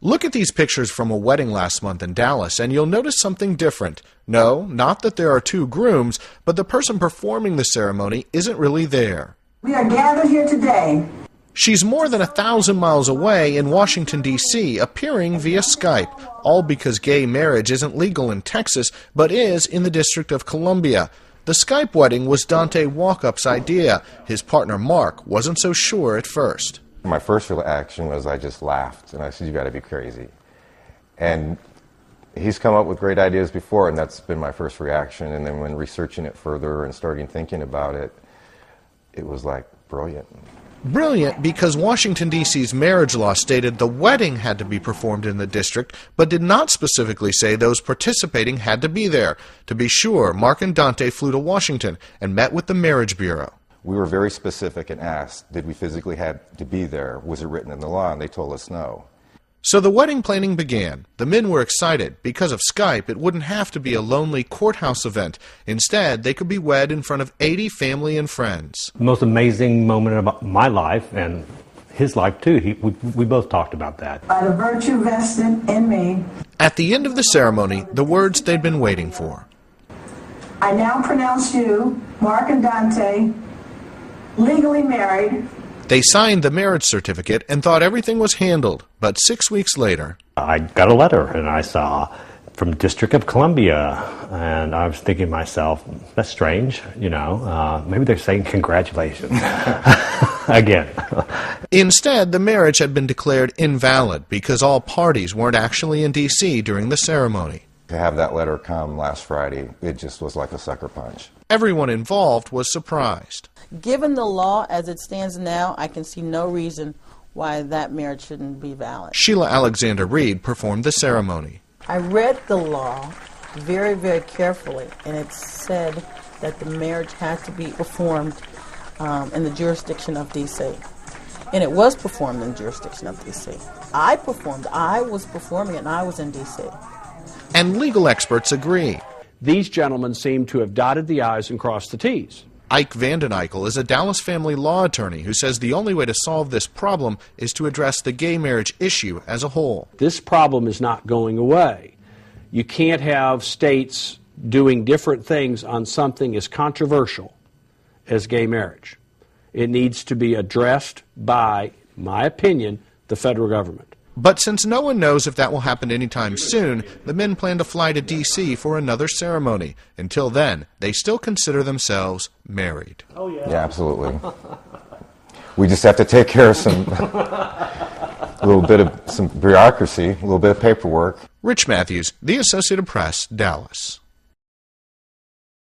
Look at these pictures from a wedding last month in Dallas, and you'll notice something different. No, not that there are two grooms, but the person performing the ceremony isn't really there. We are gathered here today. She's more than 1,000 miles away in Washington, D.C., appearing via Skype, all because gay marriage isn't legal in Texas, but is in the District of Columbia. The Skype wedding was Dante Walkup's idea. His partner, Mark, wasn't so sure at first. My first reaction was I just laughed, and I said, "You got to be crazy." And he's come up with great ideas before, and that's been my first reaction. And then when researching it further and starting thinking about it, it was like brilliant. Brilliant because Washington, D.C.'s marriage law stated the wedding had to be performed in the district, but did not specifically say those participating had to be there. To be sure, Mark and Dante flew to Washington and met with the Marriage Bureau. We were very specific and asked, did we physically have to be there? Was it written in the law? And they told us no. So the wedding planning began. The men were excited. Because of Skype, it wouldn't have to be a lonely courthouse event. Instead, they could be wed in front of 80 family and friends. The most amazing moment of my life, and his life too. We both talked about that. By the virtue vested in me. At the end of the ceremony, the words they'd been waiting for. I now pronounce you, Mark and Dante, legally married. They signed the marriage certificate and thought everything was handled, but 6 weeks later, I got a letter and I saw from District of Columbia, and I was thinking to myself, that's strange, maybe they're saying congratulations again. Instead, the marriage had been declared invalid because all parties weren't actually in D.C. during the ceremony. To have that letter come last Friday, it just was like a sucker punch. Everyone involved was surprised. Given the law as it stands now, I can see no reason why that marriage shouldn't be valid. Sheila Alexander Reed performed the ceremony. I read the law very, very carefully, and it said that the marriage had to be performed in the jurisdiction of D.C. And it was performed in the jurisdiction of D.C. I was performing it, and I was in D.C. And legal experts agree. These gentlemen seem to have dotted the I's and crossed the T's. Ike Vanden Eykel is a Dallas family law attorney who says the only way to solve this problem is to address the gay marriage issue as a whole. This problem is not going away. You can't have states doing different things on something as controversial as gay marriage. It needs to be addressed by, in my opinion, the federal government. But since no one knows if that will happen anytime soon, the men plan to fly to D.C. for another ceremony. Until then, they still consider themselves married. Oh, yeah. Yeah, absolutely. We just have to take care of some bureaucracy, a little bit of paperwork. Rich Matthews, The Associated Press, Dallas.